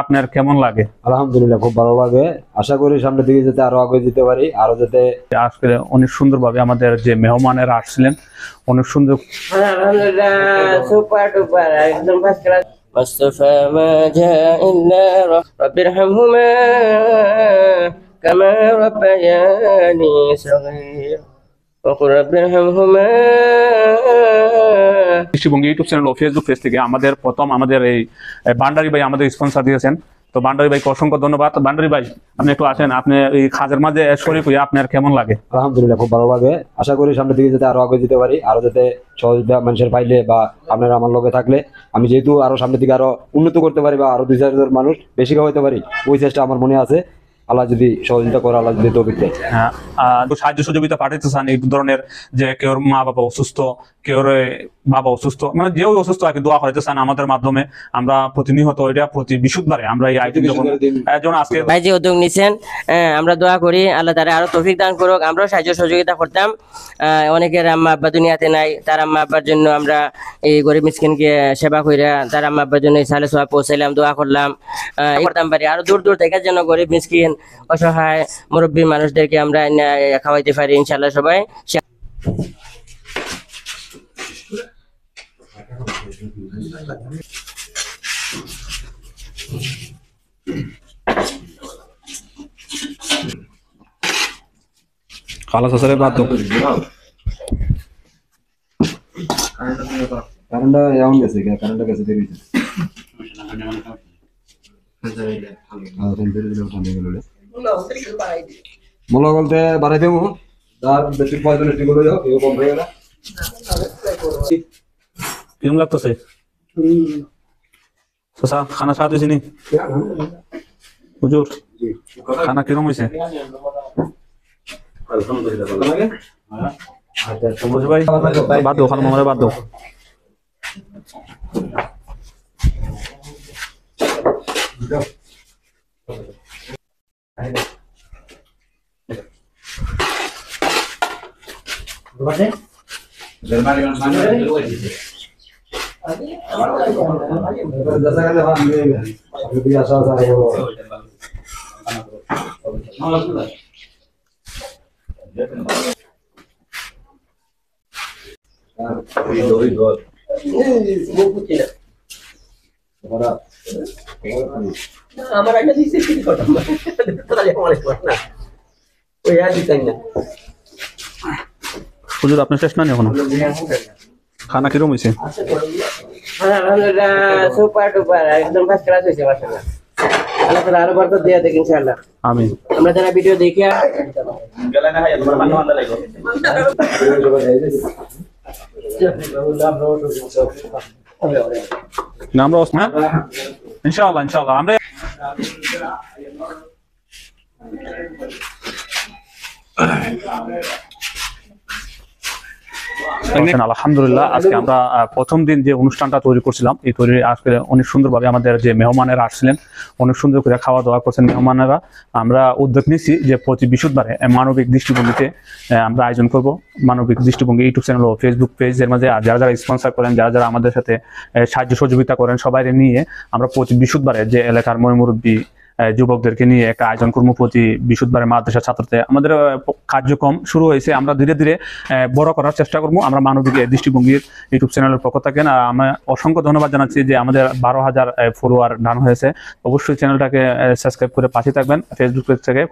আপনার কেমন লাগে? আলহামদুলিল্লাহ, খুব ভালো লাগে। আশা করি সামনের দিকে যাতে আরো আগে যেতে পারি, আরো যাতে আজকে অনেক সুন্দরভাবে আমাদের যে মেহমানেরা আসছিলেন অনেক সুন্দর। আলহামদুলিল্লাহ, সুপার ডুপার একদম ফার্স্ট ক্লাস। মুস্তাফা মা জা ইল্লা রাব্বিরহামহুমা কামা রাব্বায়ানি সগীর ওয়া কুর রাব্বিরহামহুমা। দৃষ্টিভঙ্গি ইউটিউব চ্যানেল ও ফেসবুক পেজ থেকে আমাদের এই বান্ডারি ভাই আমাদের স্পন্সর দিয়েছেন। তো বান্ডারি ভাইকে অসংখ্য ধন্যবাদ। বান্ডারি ভাই, আপনি একটু আসেন, আপনি এই কাজের মাঝে শরীক হয়ে আপনার কেমন লাগে? আলহামদুলিল্লাহ, খুব ভালো লাগে। আশা করি সামনের দিকে যাতে আরো আগে যেতে পারি, আরো যাতে সহযোগিতা মানুষের পাইলে বা আপনারা আমার লগে থাকলে আমি যেহেতু আরো সামনের দিকে আরো উন্নত করতে পারি বা আরো 2-4 মানুষ বেশি হতে পারি, ওই চেষ্টা আমার মনে আছে। আল্লাহ যদি সহযোগিতা করে, আল্লাহ যদি তৌফিক দেয়। হ্যাঁ, সাহায্য সহযোগিতা পাঠাতে চান এই ধরনের, যে কেউ মা বাবা অসুস্থ, কেউ বাবা অসুস্থ, মানে যেও অসুস্থ আর কি দোয়া করাইতে চান আমাদের মাধ্যমে। আমরা প্রতিনিয়ত এটা প্রতি বিশুদ্ধবারে আমরা এই আইটেম যখন আজকে ভাই যে উদ্যোগ নিছেন, আমরা দোয়া করি আল্লাহ তাআলা আরো তৌফিক দান করুক। আমরাও সাহায্য সহযোগিতা করতাম। অনেকের আম্মা আব্বা দুনিয়াতে নাই, তার আম্মা আব্বার জন্য আমরা এই গরিব মিসকিনকে সেবা কইরা তার আম্মা আব্বার জন্য সালে সোয়াব পৌঁছাইলাম, দোয়া করলাম। করতাম পারি আরো দূর দূর থেকে যেন গরিব মিসকিন অসহায় মুরব্বী মানুষদেরকে আমরা খাওয়াইতে পারি ইনশাআল্লাহ সবাই। খালাস আসলে বাদ দাও। কারেন্টটা এমন গেছে, কারেন্টটা গেছে দেরি হয়েছে। মোলা বলতে বাড়াই দেবো, তার বেশি পয়সা ঠিক হয়ে যাও, কম হয়ে গেল। কেমন লাগতেছে খানা স্বাদ হয়েছে নি হুজুর? খানা কিরম হয়েছে? ভাই বাদ দাও, খানা মামারে বাদ দাও। আমার একটা দিছে কি কথা তাহলে আমার না ওই আর দিতাই না। হুজুর আপনার শেষ না এখনো? খানা কিরম হয়েছে? আলহামদুলিল্লাহ, সুপার ডুপার একদম ফার্স্ট ক্লাস হয়েছে মাশাআল্লাহ। আল্লাহ তাআলা আরো বরকত দিয়ে দেখ ইনশাআল্লাহ। আমিন। আমরা যারা ভিডিও দেখি গেলে না হয় তোমার মান্য আনতে লাগবে। না আমরা ওসমান ইনশাআল্লাহ ইনশাআল্লাহ আমরা আলহামদুলিল্লাহ। আজকে আমরা প্রথম দিন যে অনুষ্ঠানটা তৈরি করছিলাম, এই তৈরি আজকে অনেক সুন্দরভাবে আমাদের যে মেহমানেরা আসছিলেন অনেক সুন্দর করে খাওয়া দাওয়া করছেন মেহমানেরা। আমরা উদ্যোগ নিচ্ছি যে প্রতি বৃহস্পতিবারে মানবিক দৃষ্টিভঙ্গিতে আমরা আয়োজন করব। মানবিক দৃষ্টিভঙ্গি ইউটিউব চ্যানেল ও ফেসবুক পেজের মাঝে যারা যারা স্পন্সর করেন, যারা যারা আমাদের সাথে সাহায্য সহযোগিতা করেন, সবাই নিয়ে আমরা প্রতি বৃহস্পতিবারে যে এলাকার মুরব্বী যুবকদেরকে নিয়ে একটা আয়োজন করবো। প্রতি বৃহস্পতিবারে মাদ্রাসা ছাত্রদের আমাদের কার্যক্রম শুরু হয়েছে, আমরা ধীরে ধীরে বড় করার চেষ্টা করবো। আমরা মানবিক দৃষ্টিভঙ্গির ইউটিউব চ্যানেলের পক্ষ থেকে আমরা অসংখ্য ধন্যবাদ জানাচ্ছি যে আমাদের 12,000 ফলোয়ার ডান হয়েছে। অবশ্যই চ্যানেলটাকে সাবস্ক্রাইব করে পাশে থাকবেন। ফেসবুক পেজ থেকে